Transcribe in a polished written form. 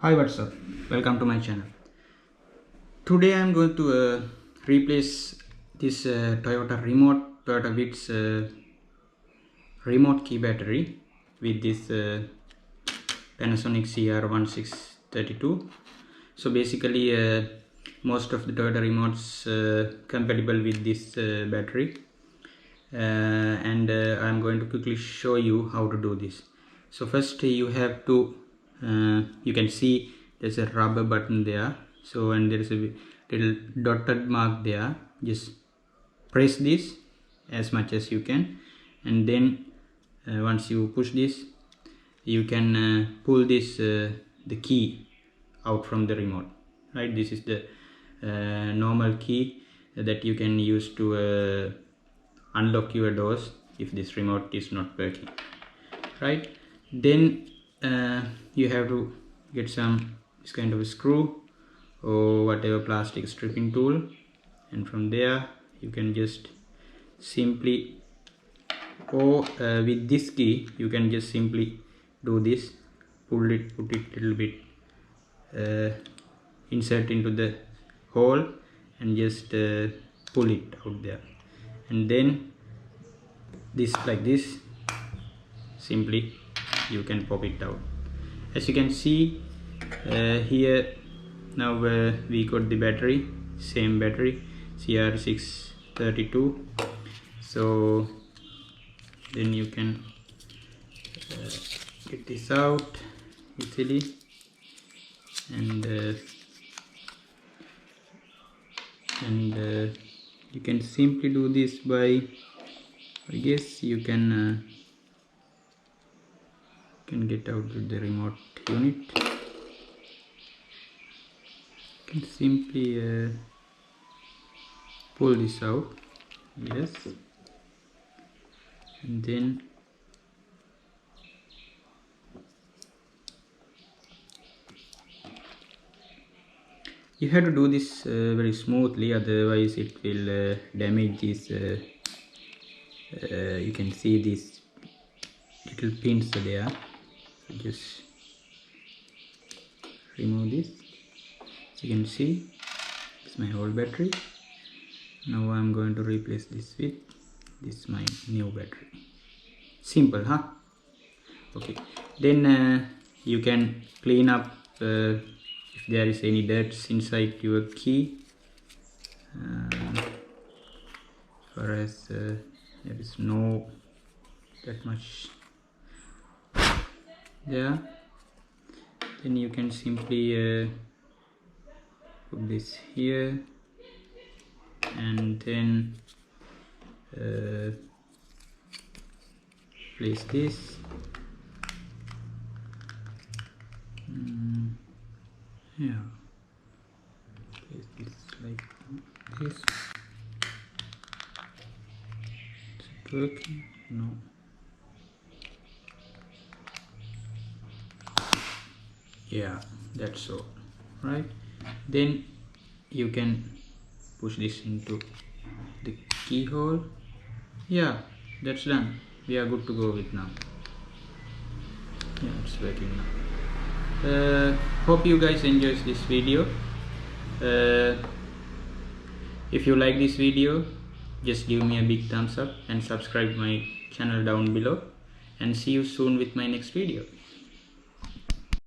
Hi, what's up? Welcome to my channel. Today I am going to replace this Toyota Vitz remote key battery with this Panasonic CR1632. So basically most of the Toyota remotes compatible with this battery, and I am going to quickly show you how to do this. So first you have to you can see there's a rubber button there, so and there is a little dotted mark there. Just press this as much as you can, and then once you push this, you can pull this the key out from the remote, right? This is the normal key that you can use to unlock your doors if this remote is not working, right? Then you have to get some this kind of a screw or whatever plastic stripping tool, and from there you can just simply, or with this key you can just simply do this, pull it, put it a little bit, insert into the hole and just pull it out there, and then this like this, simply you can pop it out. As you can see here, now we got the battery, same battery CR632. so then you can get this out easily, and you can simply do this by, I guess you can get out with the remote unit. You can simply pull this out, yes, and then you have to do this very smoothly, otherwise it will damage this. You can see these little pins there, so just remove this. As you can see, it's my old battery. Now I'm going to replace this with this my new battery. Simple, huh? Okay, then you can clean up if there is any dirt inside your key. Whereas there is no that much there, then you can simply put this here, and then place this yeah, place this like this. Is it working? No. Yeah, that's all right. Then you can push this into the keyhole. Yeah, that's done. We are good to go with now. Yeah, it's working now. Hope you guys enjoyed this video. If you like this video, just give me a big thumbs up and subscribe my channel down below, and see you soon with my next video.